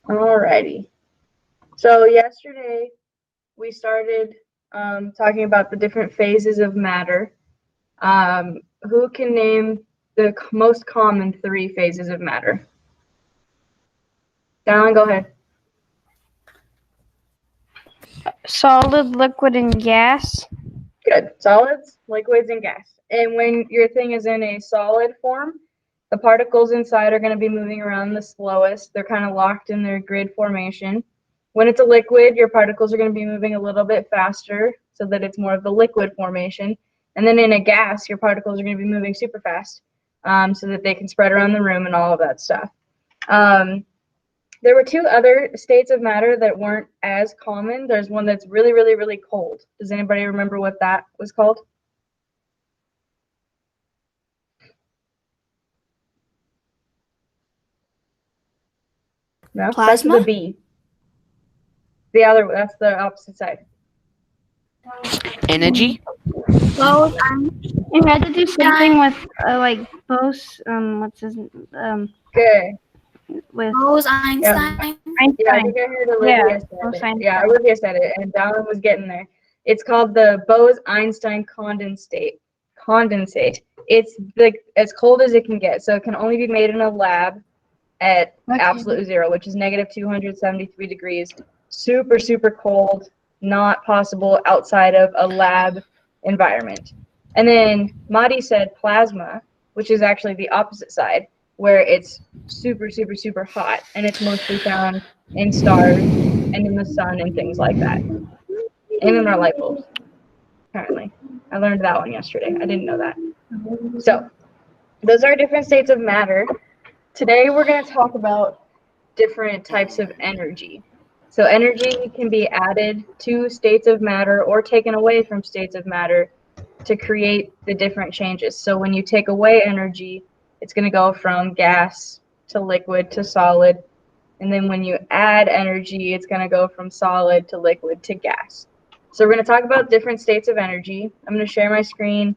Alrighty. So yesterday we started talking about the different phases of matter. Who can name the most common 3 phases of matter? Dallin, go ahead. Solid, liquid, and gas. Good. Solids, liquids, and gas. And when your thing is in a solid form, the particles inside are going to be moving around the slowest. They're kind of locked in their grid formation. When it's a liquid, your particles are going to be moving a little bit faster so that it's more of the liquid formation. And then in a gas, your particles are going to be moving super fast so that they can spread around the room and all of that stuff. There were 2 other states of matter that weren't as common. There's one that's really, really, really cold. Does anybody remember what that was called? No? Starts with a B. That's the opposite side. Energy? Well, it had to do something with like Bose. What's his Okay. with Bose-Einstein. Yeah, I think I heard Olivia said it. Yeah, Olivia said it, and Dallin was getting there. It's called the Bose-Einstein condensate. It's like as cold as it can get, so it can only be made in a lab at absolute zero, which is negative 273 degrees. Super, super cold, not possible outside of a lab environment. And then Madi said plasma, which is actually the opposite side, where it's super, super, super hot, and it's mostly found in stars and in the sun and things like that. And in our light bulbs, apparently. I learned that one yesterday. I didn't know that. So, those are different states of matter. Today we're going to talk about different types of energy. So energy can be added to states of matter or taken away from states of matter to create the different changes. So when you take away energy, it's going to go from gas to liquid to solid. And then when you add energy, it's going to go from solid to liquid to gas. So we're going to talk about different states of energy. I'm going to share my screen.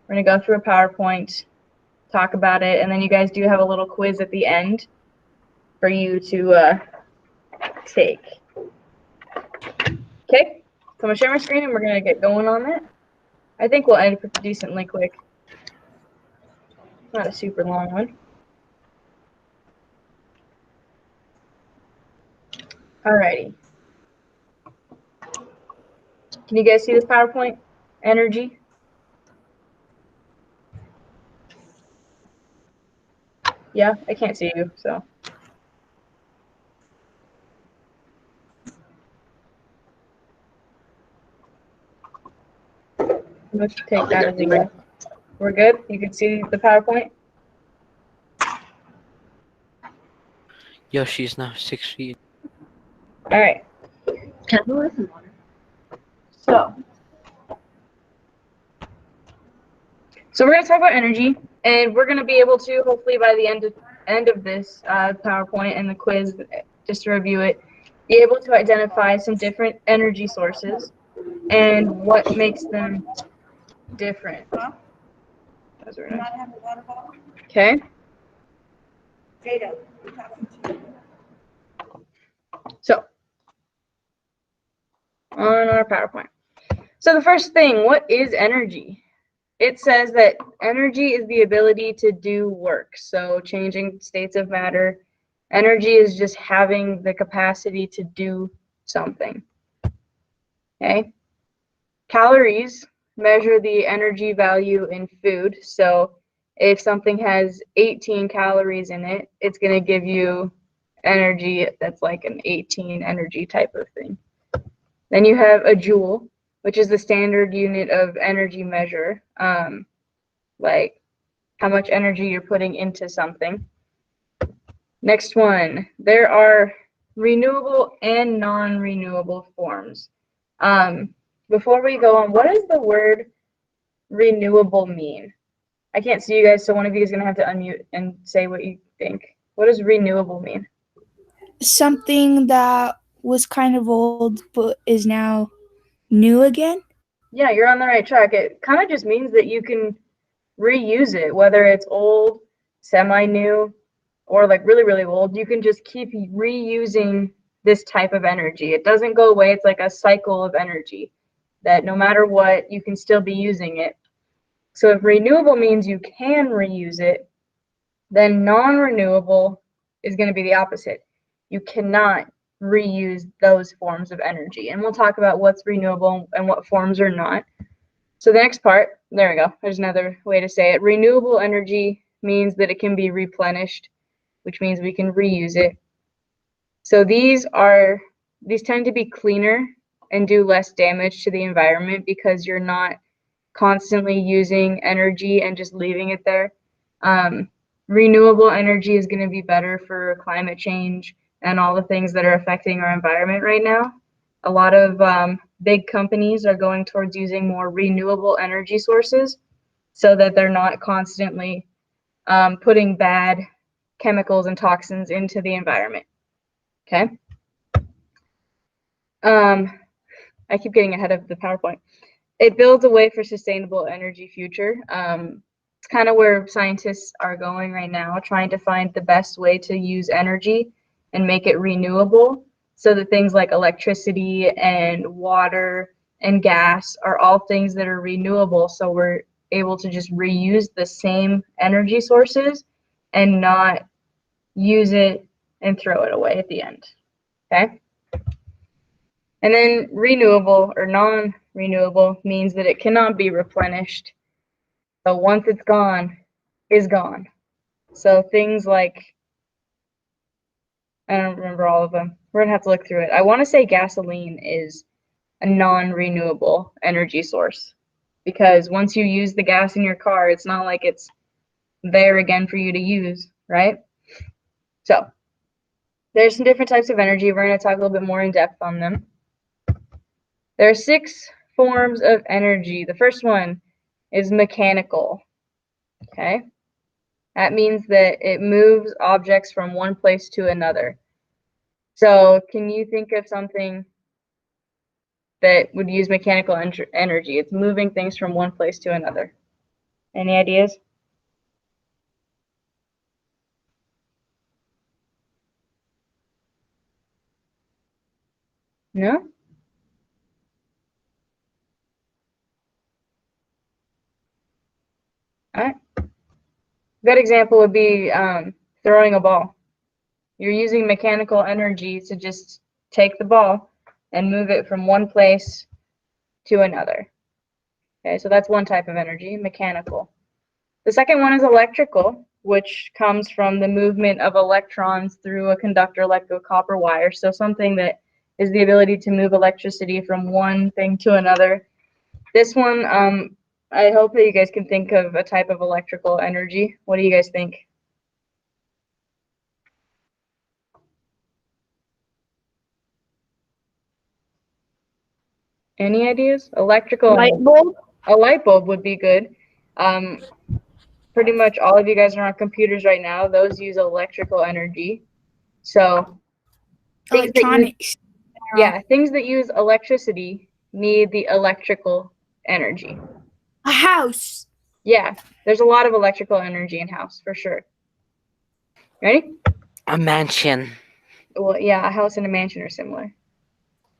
We're going to go through a PowerPoint, talk about it, and then you guys do have a little quiz at the end for you to take. Okay, so I'm going to share my screen and we're going to get going on it. I think we'll end decently quick. Not a super long one. Alrighty. Can you guys see this PowerPoint? Energy? Yeah, I can't see you, so. Let's take that as a yes. We're good? You can see the PowerPoint? Yoshi's now 6 feet. All right. Can I go some water? So we're going to talk about energy, and we're going to be able to, hopefully by the end of this PowerPoint and the quiz, just to review it, be able to identify some different energy sources and what makes them different. Okay. So, on our PowerPoint. So the first thing, what is energy? It says that energy is the ability to do work. So changing states of matter. Energy is just having the capacity to do something. Okay. Calories measure the energy value in food. So if something has 18 calories in it, it's going to give you energy that's like an 18 energy type of thing. Then you have a joule, which is the standard unit of energy measure, like how much energy you're putting into something. Next one, there are renewable and non-renewable forms. Before we go on, what does the word renewable mean? I can't see you guys, so one of you is going to have to unmute and say what you think. What does renewable mean? Something that was kind of old but is now new again? Yeah, you're on the right track. It kind of just means that you can reuse it, whether it's old, semi-new, or like really, really old, you can just keep reusing this type of energy. It doesn't go away. It's like a cycle of energy that no matter what, you can still be using it. So if renewable means you can reuse it, then non-renewable is going to be the opposite. You cannot reuse those forms of energy. And we'll talk about what's renewable and what forms are not. So the next part, there we go. There's another way to say it. Renewable energy means that it can be replenished, which means we can reuse it. So these tend to be cleaner and do less damage to the environment because you're not constantly using energy and just leaving it there. Renewable energy is going to be better for climate change and all the things that are affecting our environment right now. A lot of big companies are going towards using more renewable energy sources so that they're not constantly putting bad chemicals and toxins into the environment. Okay. I keep getting ahead of the PowerPoint. It builds a way for sustainable energy future. It's kind of where scientists are going right now, trying to find the best way to use energy and make it renewable so that things like electricity and water and gas are all things that are renewable. So we're able to just reuse the same energy sources and not use it and throw it away at the end. Okay. And then renewable or non-renewable means that it cannot be replenished. So once it's gone, is gone. So things like, I don't remember all of them. We're gonna have to look through it. I want to say gasoline is a non-renewable energy source because once you use the gas in your car, it's not like it's there again for you to use, right? So there's some different types of energy. We're going to talk a little bit more in depth on them. There are 6 forms of energy. The first one is mechanical. Okay. That means that it moves objects from one place to another. So can you think of something that would use mechanical energy? It's moving things from one place to another. Any ideas? No? All right. A good example would be throwing a ball. You're using mechanical energy to just take the ball and move it from one place to another. Okay, so that's one type of energy, mechanical. The second one is electrical, which comes from the movement of electrons through a conductor like a copper wire. So something that is the ability to move electricity from one thing to another. This one, I hope that you guys can think of a type of electrical energy. What do you guys think? Any ideas? Electrical. Light bulb? A light bulb would be good. Pretty much all of you guys are on computers right now. Those use electrical energy. So Electronics. Things that use electricity need the electrical energy. A house. Yeah, there's a lot of electrical energy in house for sure. Ready? A mansion. Well, yeah, a house and a mansion are similar.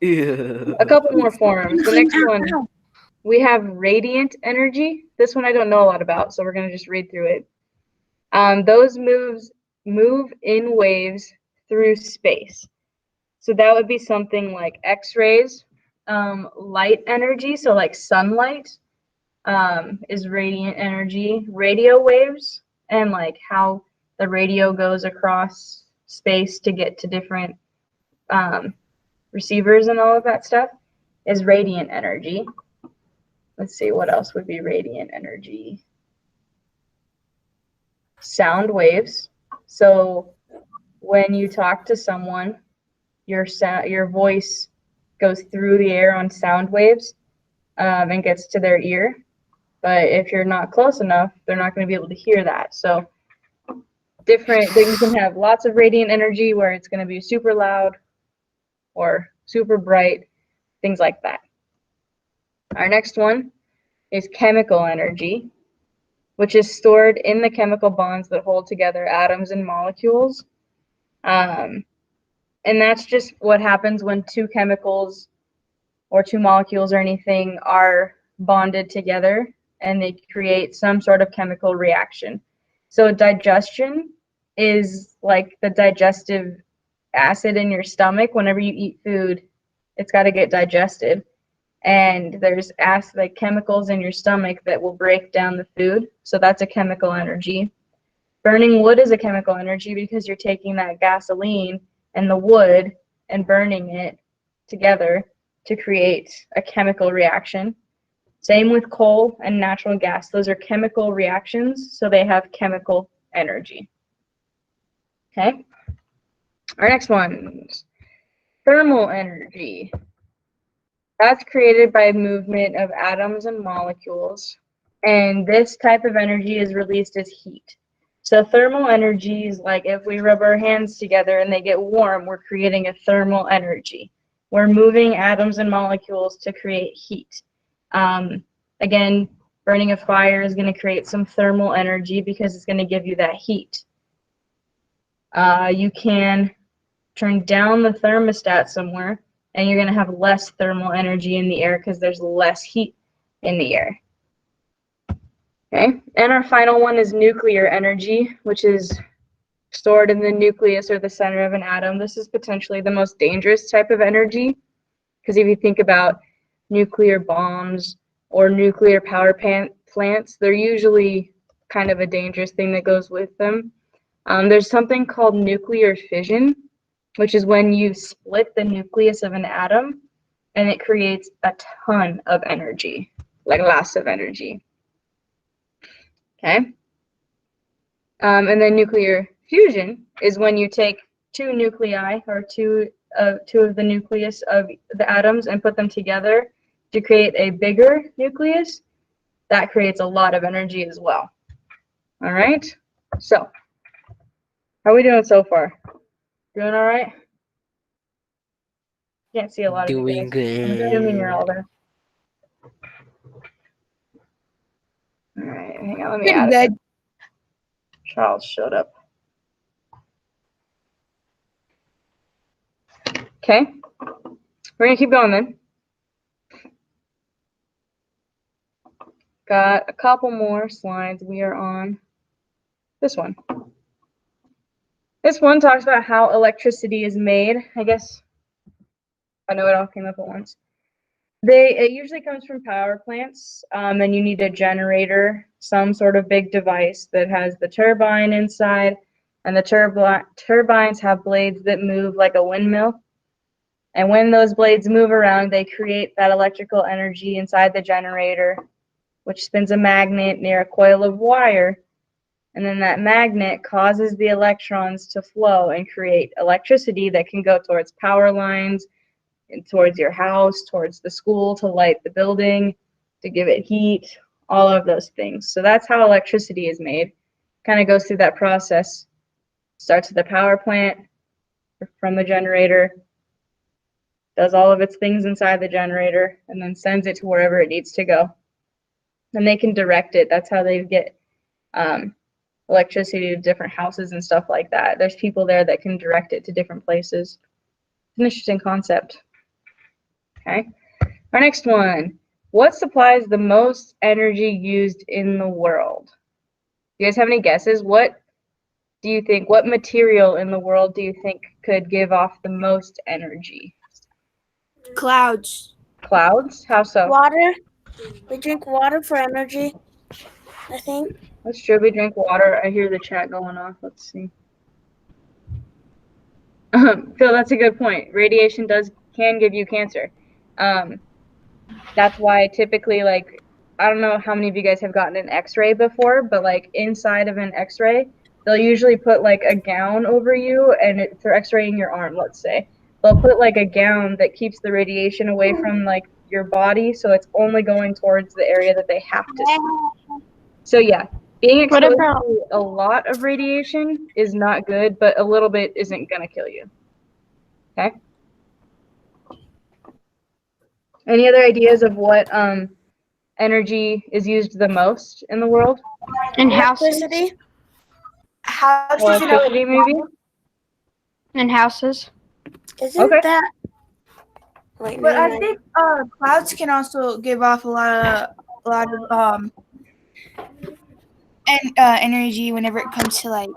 Ew. A couple more forms. The next one, we have radiant energy. This one I don't know a lot about, so we're going to just read through it. Those move in waves through space. So that would be something like X-rays, light energy, so like sunlight is radiant energy, radio waves, and like how the radio goes across space to get to different receivers and all of that stuff is radiant energy. Let's see, what else would be radiant energy? Sound waves. So when you talk to someone, your voice goes through the air on sound waves and gets to their ear. But if you're not close enough, they're not going to be able to hear that. So you can have lots of radiant energy where it's going to be super loud or super bright, things like that. Our next one is chemical energy. which is stored in the chemical bonds that hold together atoms and molecules. And that's just what happens when two chemicals or two molecules or anything are bonded together and they create some sort of chemical reaction. So digestion is like the digestive acid in your stomach. Whenever you eat food, it's got to get digested. And there's acid, like chemicals in your stomach that will break down the food. So that's a chemical energy. Burning wood is a chemical energy because you're taking that gasoline and the wood and burning it together to create a chemical reaction. Same with coal and natural gas. Those are chemical reactions, so they have chemical energy. Okay. Our next one, thermal energy. That's created by movement of atoms and molecules, and this type of energy is released as heat. So thermal energy is like if we rub our hands together and they get warm, we're creating a thermal energy. We're moving atoms and molecules to create heat. Again, burning a fire is going to create some thermal energy because it's going to give you that heat. You can turn down the thermostat somewhere, and you're going to have less thermal energy in the air because there's less heat in the air. Okay, and our final one is nuclear energy, which is stored in the nucleus or the center of an atom. This is potentially the most dangerous type of energy because if you think about nuclear bombs or nuclear power plants, they're usually kind of a dangerous thing that goes with them. There's something called nuclear fission, which is when you split the nucleus of an atom and it creates a ton of energy, like lots of energy. Okay. And then nuclear fusion is when you take two nuclei or two of the nucleus of the atoms and put them together to create a bigger nucleus. That creates a lot of energy as well. All right. So, how are we doing so far? Doing all right? Can't see a lot of you Doing guys. I'm assuming you're all good. there. All right, hang on, let me Pretty add good. it. Charles showed up. Okay, we're gonna keep going then. Got a couple more slides. We are on this one. This one talks about how electricity is made. I guess I know it all came up at once. It usually comes from power plants, and you need a generator, some sort of big device that has the turbine inside, and the turbines have blades that move like a windmill. And when those blades move around, they create that electrical energy inside the generator, which spins a magnet near a coil of wire. And then that magnet causes the electrons to flow and create electricity that can go towards power lines, and towards your house, towards the school to light the building, to give it heat, all of those things. So that's how electricity is made. Kind of goes through that process. Starts at the power plant from the generator, does all of its things inside the generator, and then sends it to wherever it needs to go. And they can direct it. That's how they get electricity to different houses and stuff like that. There's people there that can direct it to different places. It's an interesting concept. Okay, our next one. What supplies the most energy used in the world? You guys have any guesses? What do you think? What material in the world do you think could give off the most energy? Clouds. Clouds? How so? Water. We drink water for energy, I think. Let's true. We drink water. I hear the chat going off. Let's see. Phil, that's a good point. Radiation can give you cancer. That's why typically, like, I don't know how many of you guys have gotten an x-ray before, but like inside of an x-ray, they'll usually put like a gown over you, and for x-raying your arm, let's say, they'll put like a gown that keeps the radiation away from like your body, so it's only going towards the area that they have to see. So yeah, being exposed to a lot of radiation is not good, but a little bit isn't gonna kill you. Okay. Any other ideas of what energy is used the most in the world? In houses. Electricity. Electricity, maybe? In houses. Isn't Okay. that? Wait, But no, I think clouds can also give off a lot of energy whenever it comes to like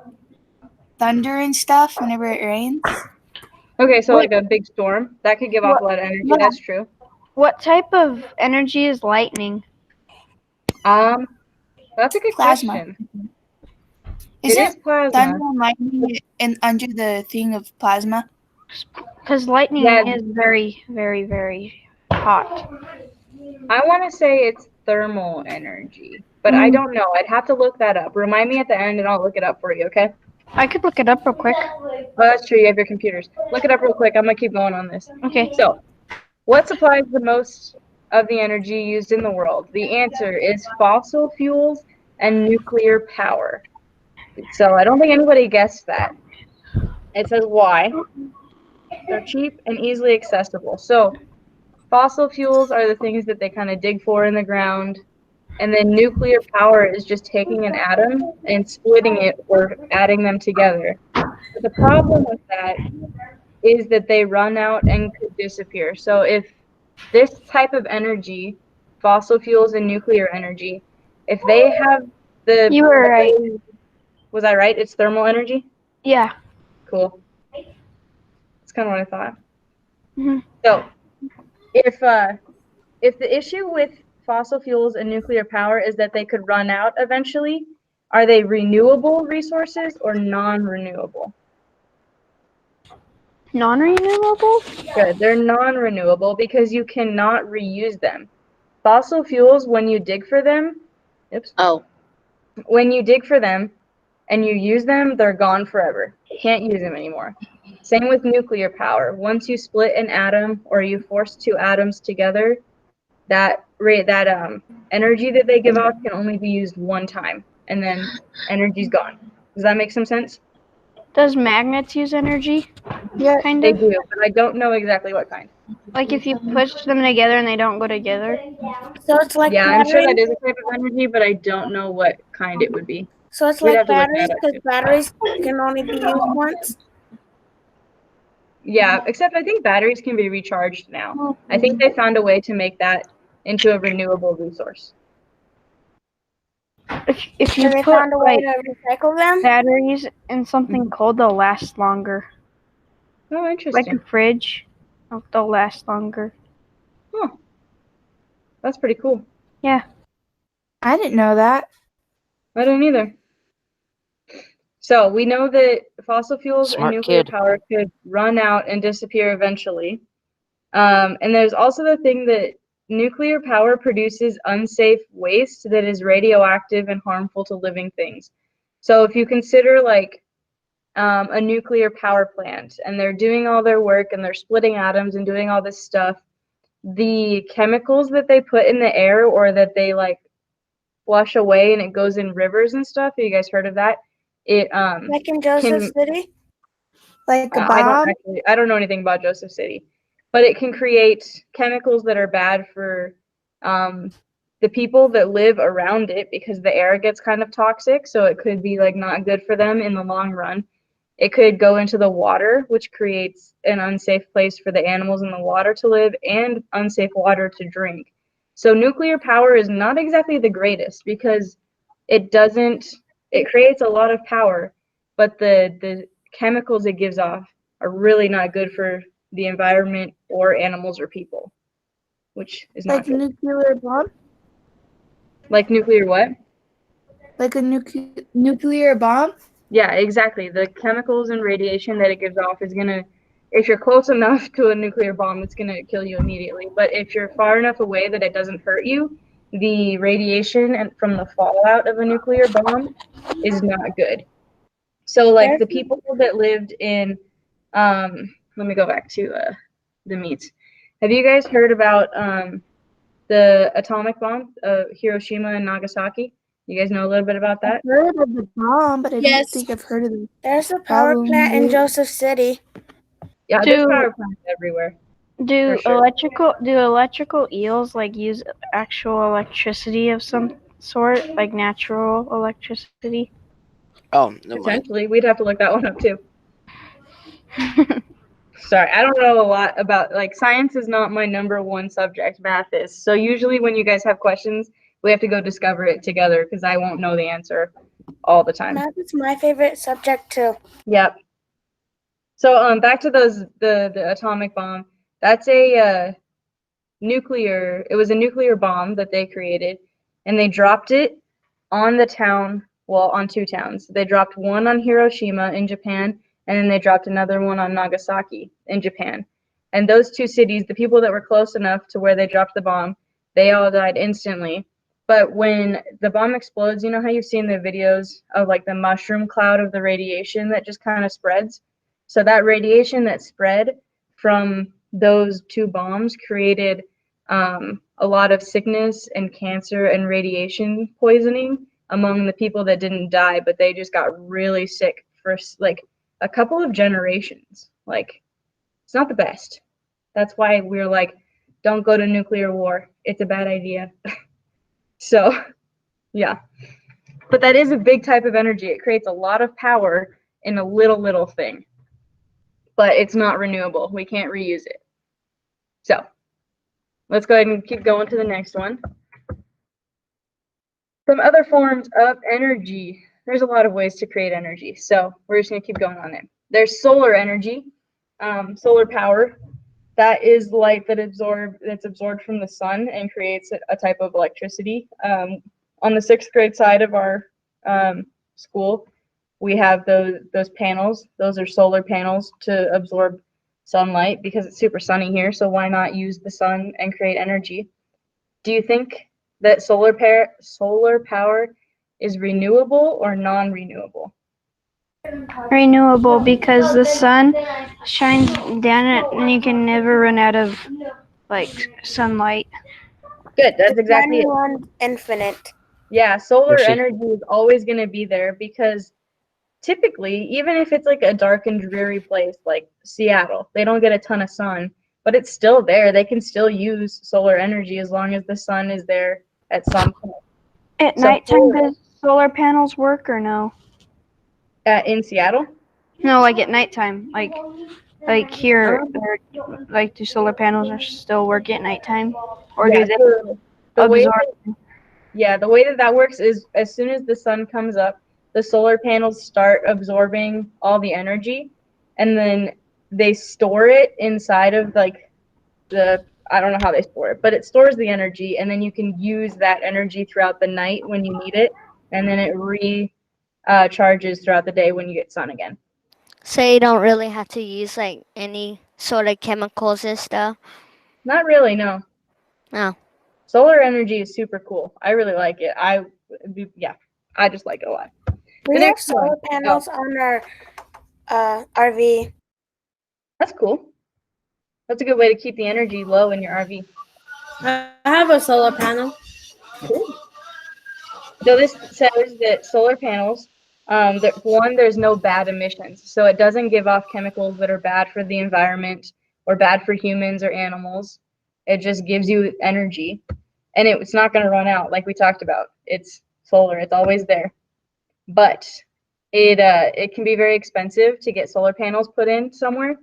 thunder and stuff. Whenever it rains. Okay, so like a big storm that could give off a lot of energy. Yeah. That's true. What type of energy is lightning? That's a good Plasma. question. Is It it is plasma. thunder and lightning under the thing of plasma? Because lightning Yeah. is very, very, very hot. I want to say it's thermal energy, but I don't know. I'd have to look that up. Remind me at the end, and I'll look it up for you. Okay? I could look it up real quick. Oh, that's true. You have your computers. Look it up real quick. I'm gonna keep going on this. Okay. So, what supplies the most of the energy used in the world? The answer is fossil fuels and nuclear power. So I don't think anybody guessed that. It says why. They're cheap and easily accessible. So fossil fuels are the things that they kind of dig for in the ground. And then nuclear power is just taking an atom and splitting it or adding them together. But the problem with that is that they run out and could disappear. So if this type of energy, fossil fuels and nuclear energy, if they have the... You were right. Was I right? It's thermal energy? Yeah. Cool. That's kind of what I thought. Mhm. So if the issue with fossil fuels and nuclear power is that they could run out eventually, are they renewable resources or non-renewable? Non-renewable? Good. They're non-renewable because you cannot reuse them. Fossil fuels, when you dig for them, when you dig for them and you use them, they're gone forever. You can't use them anymore. Same with nuclear power. Once you split an atom or you force two atoms together, that energy that they give off can only be used one time, and then energy's gone. Does that make some sense? Does magnets use energy? Yeah. Kind They of. do, but I don't know exactly what kind. Like if you push them together and they don't go together. So it's like Yeah, I'm sure batteries. that is a type of energy, but I don't know what kind it would be. So it's We'd like have to look batteries that up, because too. batteries can only be used once. Yeah, except I think batteries can be recharged now. I think they found a way to make that into a renewable resource. If you So they put found a way like to recycle them. batteries in something cold, they'll last longer. Oh, Like interesting. a fridge, they'll last longer. Huh. That's pretty cool. Yeah. I didn't know that. I don't either. So we know that fossil fuels and Smart nuclear kid. power could run out and disappear eventually. And there's also the thing that nuclear power produces unsafe waste that is radioactive and harmful to living things. So if you consider like a nuclear power plant and they're doing all their work and they're splitting atoms and doing all this stuff, the chemicals that they put in the air or that they like flush away and it goes in rivers and stuff. Have you guys heard of that? It Like in Joseph City. Like a bomb. I don't know anything about Joseph City, but it can create chemicals that are bad for the people that live around it because the air gets kind of toxic. So it could be like not good for them in the long run. It could go into the water, which creates an unsafe place for the animals in the water to live and unsafe water to drink. So nuclear power is not exactly the greatest because it creates a lot of power, but the chemicals it gives off are really not good for the environment or animals or people, which is not Like a good. nuclear bomb. Like nuclear what? Like a nuclear bomb. Yeah, exactly. The chemicals and radiation that it gives off is gonna, if you're close enough to a nuclear bomb, it's gonna kill you immediately. But if you're far enough away that it doesn't hurt you, the radiation and from the fallout of a nuclear bomb is not good. So like the people that lived in, let me go back to the meats. Have you guys heard about the atomic bomb of Hiroshima and Nagasaki? You guys know a little bit about that? I've heard of the bomb, but I don't think I've heard of it. There's a power plant in Joseph City. Yeah, there's power plants everywhere. Do For sure. electrical eels like use actual electricity of some sort, like natural electricity? Oh, never mind. Potentially, we'd have to look that one up too. Sorry, I don't know a lot about, like, science is not my number one subject, math is. So usually when you guys have questions, we have to go discover it together because I won't know the answer all the time. Math is my favorite subject too. Yep. So back to the atomic bomb. That's a it was a nuclear bomb that they created, and they dropped it on the town, well, on two towns. They dropped one on Hiroshima in Japan, and then they dropped another one on Nagasaki in Japan. And those two cities, the people that were close enough to where they dropped the bomb, they all died instantly. But when the bomb explodes, you know how you've seen the videos of like the mushroom cloud of the radiation that just kind of spreads? So that radiation that spread from those two bombs created a lot of sickness and cancer and radiation poisoning among the people that didn't die, but they just got really sick for like a couple of generations. Like, it's not the best. That's why we're like, don't go to nuclear war. It's a bad idea. So, yeah. But that is a big type of energy. It creates a lot of power in a little thing. But it's not renewable. We can't reuse it. So, let's go ahead and keep going to the next one. Some other forms of energy. There's a lot of ways to create energy. So, we're just going to keep going on it. There's solar energy, solar power. That is light that's absorbed from the sun and creates a type of electricity. On the 6th grade side of our school, we have those panels. Those are solar panels to absorb sunlight because it's super sunny here. So why not use the sun and create energy? Do you think that solar power is renewable or non-renewable? Renewable, because the sun shines down it and you can never run out of like sunlight. Good, that's exactly it. Infinite. Yeah, solar Yoshi. energy is always going to be there because typically, even if it's like a dark and dreary place like Seattle, they don't get a ton of sun, but it's still there. They can still use solar energy as long as the sun is there at some point. At nighttime, does solar panels work or no? In Seattle? No, like at nighttime, like here, like do solar panels still work at nighttime, or Yeah, do they the way absorb? the way that works is as soon as the sun comes up, the solar panels start absorbing all the energy, and then they store it inside of like I don't know how they store it, but it stores the energy, and then you can use that energy throughout the night when you need it, and then it charges throughout the day when you get sun again. So you don't really have to use like any sort of chemicals and stuff? Not really, no. No. Solar energy is super cool. I really like it. I just like it a lot. We have solar panels on our RV. That's cool. That's a good way to keep the energy low in your RV. I have a solar panel. Cool. So this says that solar panels, there's no bad emissions. So it doesn't give off chemicals that are bad for the environment or bad for humans or animals. It just gives you energy. And it's not going to run out like we talked about. It's solar. It's always there. But it can be very expensive to get solar panels put in somewhere.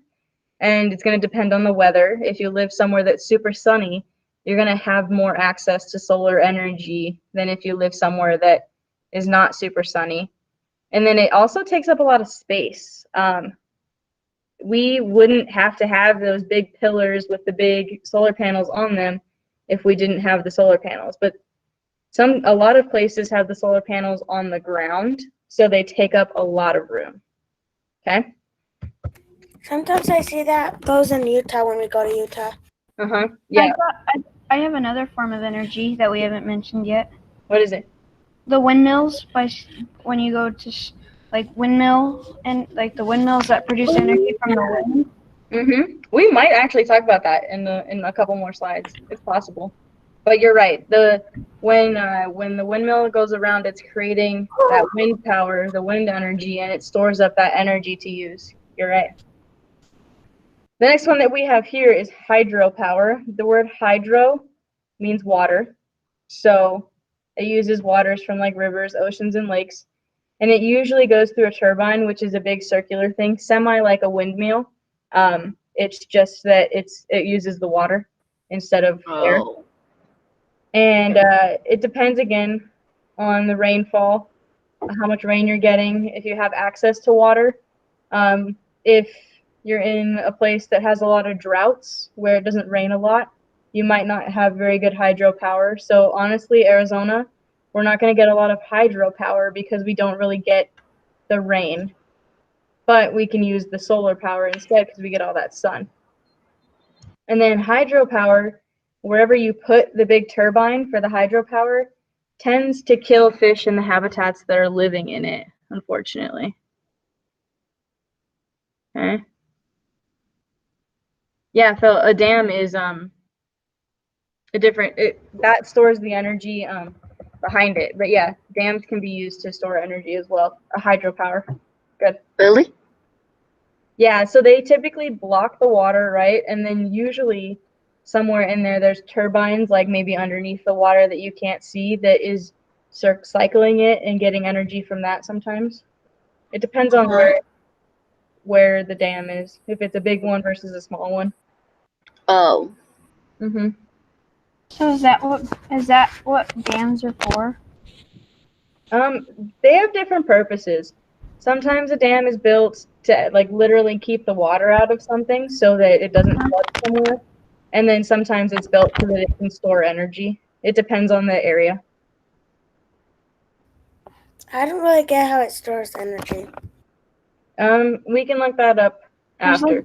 And it's going to depend on the weather. If you live somewhere that's super sunny, you're going to have more access to solar energy than if you live somewhere that is not super sunny. And then it also takes up a lot of space. We wouldn't have to have those big pillars with the big solar panels on them if we didn't have the solar panels. But a lot of places have the solar panels on the ground, so they take up a lot of room. Okay? Sometimes I see those in Utah when we go to Utah. Yeah. I have another form of energy that we haven't mentioned yet. What is it? The windmills. When you go to like windmill and like the windmills that produce energy from the wind. We might actually talk about that in a couple more slides. It's possible. But you're right. When the windmill goes around, it's creating that wind power, the wind energy, and it stores up that energy to use. You're right. The next one that we have here is hydropower. The word hydro means water. So it uses waters from like rivers, oceans, and lakes. And it usually goes through a turbine, which is a big circular thing, semi like a windmill. It's just that it uses the water instead of air. And it depends again on the rainfall, how much rain you're getting, if you have access to water. If you're in a place that has a lot of droughts where it doesn't rain a lot, you might not have very good hydropower. So honestly, Arizona, we're not going to get a lot of hydropower because we don't really get the rain. But we can use the solar power instead because we get all that sun. And then hydropower, wherever you put the big turbine for the hydropower, tends to kill fish in the habitats that are living in it, unfortunately. Okay. Yeah, Phil, a dam is a different, that stores the energy behind it. But yeah, dams can be used to store energy as well, a hydropower. Good. Really? Yeah, so they typically block the water, right? And then usually somewhere in there, there's turbines, like maybe underneath the water that you can't see, that is cycling it and getting energy from that sometimes. It depends on where the dam is, if it's a big one versus a small one. Oh. Mm-hmm. So is that what dams are for? They have different purposes. Sometimes a dam is built to like literally keep the water out of something so that it doesn't flood somewhere. And then sometimes it's built so that it can store energy. It depends on the area. I don't really get how it stores energy. We can look that up after.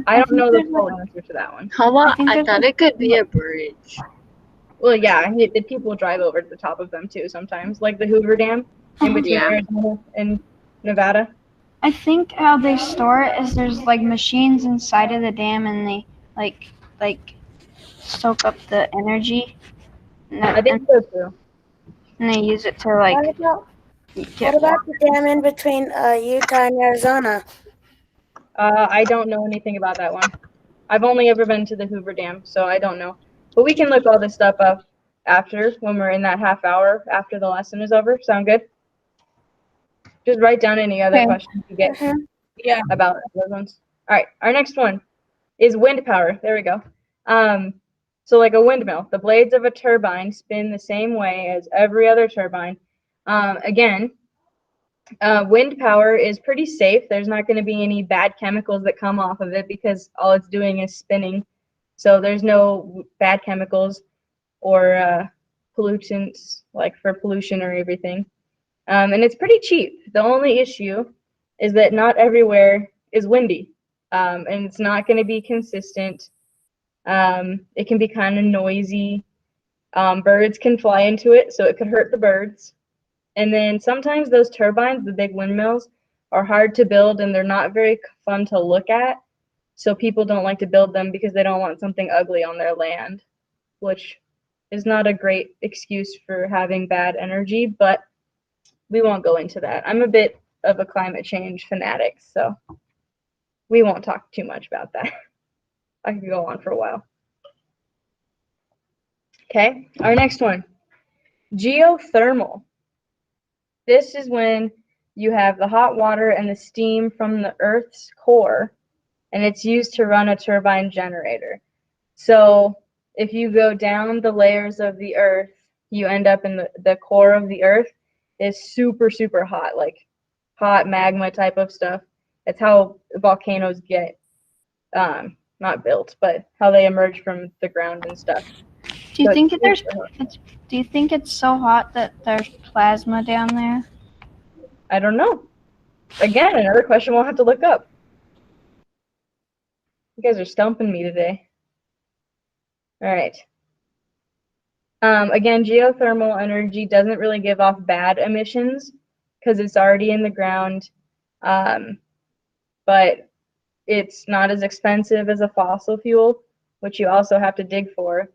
I don't know the full answer to that one. How about, I thought it could be a bridge. Well, yeah, the people drive over to the top of them too sometimes, like the Hoover Dam in between Arizona and Nevada. I think how they store it is there's like machines inside of the dam and they like soak up the energy. I think so too. And they use it to like What about the dam in between Utah and Arizona? I don't know anything about that one. I've only ever been to the Hoover Dam, so I don't know. But we can look all this stuff up after, when we're in that half hour after the lesson is over. Sound good? Just write down any other questions you get about those ones. All right, our next one is wind power. There we go. So like a windmill, the blades of a turbine spin the same way as every other turbine. Again, wind power is pretty safe. There's not going to be any bad chemicals that come off of it because all it's doing is spinning. So there's no bad chemicals or pollutants like for pollution or everything. And it's pretty cheap. The only issue is that not everywhere is windy, and it's not going to be consistent. It can be kind of noisy. Birds can fly into it, so it could hurt the birds. And then sometimes those turbines, the big windmills, are hard to build and they're not very fun to look at. So people don't like to build them because they don't want something ugly on their land, which is not a great excuse for having bad energy, but we won't go into that. I'm a bit of a climate change fanatic, so we won't talk too much about that. I could go on for a while. Okay, our next one, geothermal. This is when you have the hot water and the steam from the Earth's core, and it's used to run a turbine generator. So if you go down the layers of the Earth, you end up in the core of the Earth is super, super hot, like hot magma type of stuff. It's how volcanoes get, not built, but how they emerge from the ground and stuff. Do you think do you think it's so hot that there's plasma down there? I don't know. Again, another question we'll have to look up. You guys are stumping me today. All right. Again, geothermal energy doesn't really give off bad emissions because it's already in the ground, but it's not as expensive as a fossil fuel, which you also have to dig for.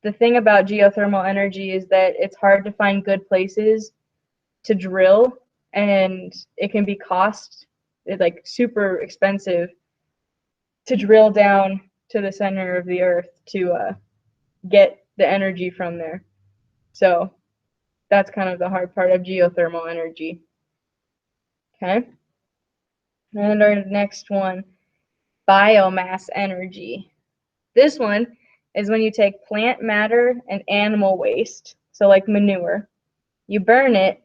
The thing about geothermal energy is that it's hard to find good places to drill, and it can be like super expensive to drill down to the center of the earth to get the energy from there. So that's kind of the hard part of geothermal energy. Okay. And our next one, biomass energy. This one is when you take plant matter and animal waste, so like manure, you burn it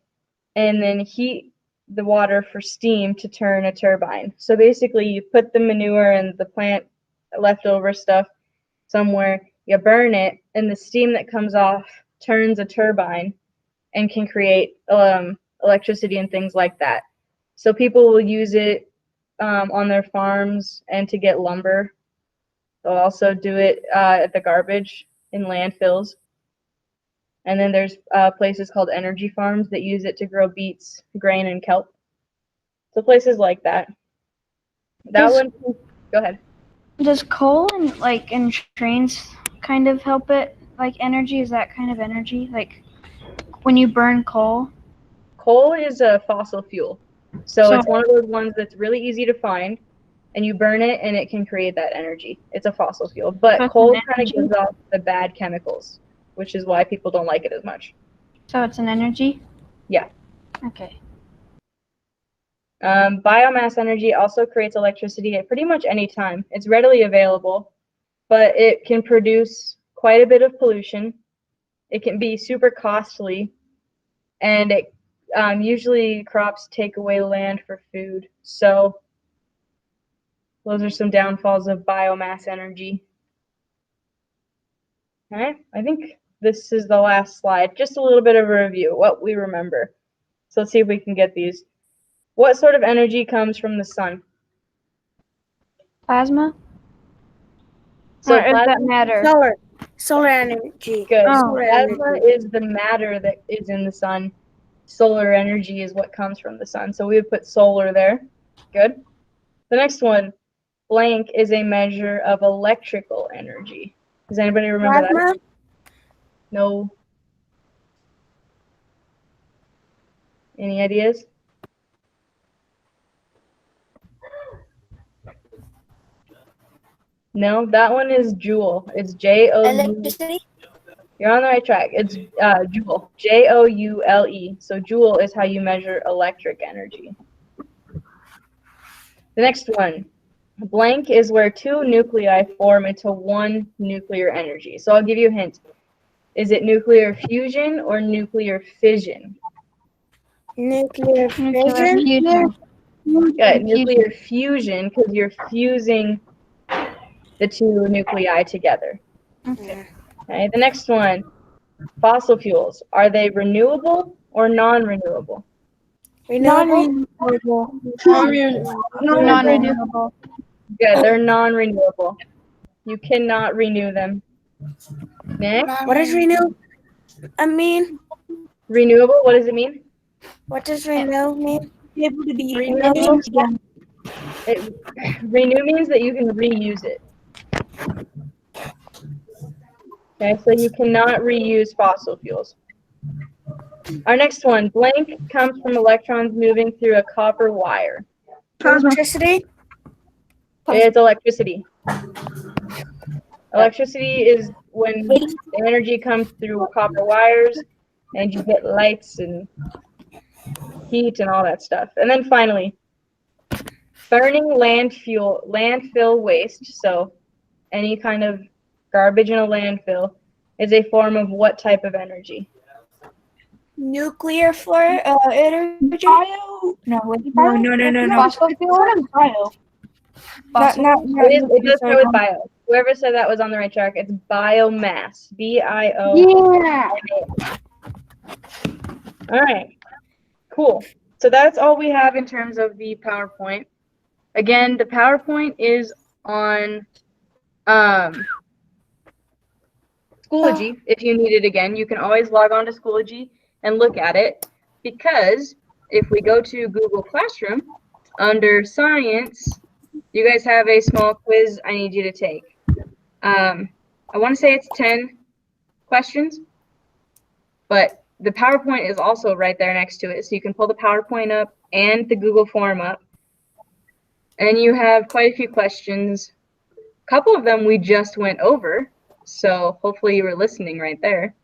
and then heat the water for steam to turn a turbine. So basically you put the manure and the plant leftover stuff somewhere, you burn it, and the steam that comes off turns a turbine and can create electricity and things like that. So people will use it on their farms and to get lumber. They'll also do it at the garbage in landfills. And then there's places called energy farms that use it to grow beets, grain, and kelp. So places like that. That one, go ahead. Does coal and trains kind of help it? Like energy, is that kind of energy? Like when you burn coal? Coal is a fossil fuel. So it's one of those ones that's really easy to find, and you burn it and it can create that energy. It's a fossil fuel. But coal kind of gives off the bad chemicals, which is why people don't like it as much. So it's an energy? Yeah. Okay. Biomass energy also creates electricity at pretty much any time. It's readily available, but it can produce quite a bit of pollution. It can be super costly, and it usually crops take away land for food. So those are some downfalls of biomass energy. All right, I think this is the last slide. Just a little bit of a review, what we remember. So let's see if we can get these. What sort of energy comes from the sun? Plasma? So or does that matter? Solar energy. Good. Oh. Solar Plasma energy. is the matter that is in the sun. Solar energy is what comes from the sun. So we would put solar there. Good. The next one, blank, is a measure of electrical energy. Does anybody remember that? Plasma? No. Any ideas? No, that one is joule. It's Joule. Electricity? You're on the right track. It's joule. Joule. So joule is how you measure electric energy. The next one, blank, is where two nuclei form into one nuclear energy. So I'll give you a hint. Is it nuclear fusion or nuclear fission? Nuclear Nuclear fission? fusion. Good. Nuclear fusion, because you're fusing the two nuclei together. Okay. Okay, the next one, fossil fuels. Are they renewable or non-renewable? Renewable? Non-renewable. Good, they're non-renewable. You cannot renew them. Next, What does renew mean? renewable, what does it mean? What does renew mean? Able to be Renewable? Renew means that you can reuse it. Okay, so you cannot reuse fossil fuels. Our next one, blank, comes from electrons moving through a copper wire. Electricity? It's electricity. Electricity is when the energy comes through copper wires and you get lights and heat and all that stuff. And then finally, burning landfill waste, so any kind of garbage in a landfill, is a form of what type of energy? Nuclear for energy? No. Fossil fuel? Bio. It does start with bio. Whoever said that was on the right track. It's biomass. B-I-O. Yeah. All right. Cool. So that's all we have in terms of the PowerPoint. Again, the PowerPoint is on Schoology. If you need it again, you can always log on to Schoology and look at it, because if we go to Google Classroom, under Science, you guys have a small quiz I need you to take. I want to say it's 10 questions, but the PowerPoint is also right there next to it. So you can pull the PowerPoint up and the Google form up. And you have quite a few questions couple of them we just went over, so hopefully you were listening right there.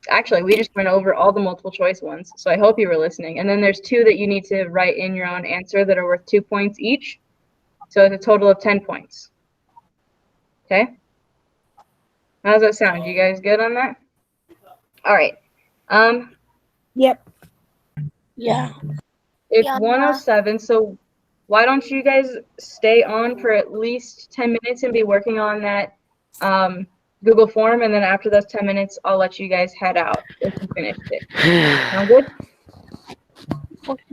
Actually, we just went over all the multiple choice ones, so I hope you were listening. And then there's 2 that you need to write in your own answer that are worth 2 points each. So it's a total of 10 points. Okay? How does that sound? You guys good on that? All right. Yep. Yeah. It's Yeah. 1:07, so why don't you guys stay on for at least 10 minutes and be working on that Google form, and then after those 10 minutes, I'll let you guys head out if you finished it. Sound good?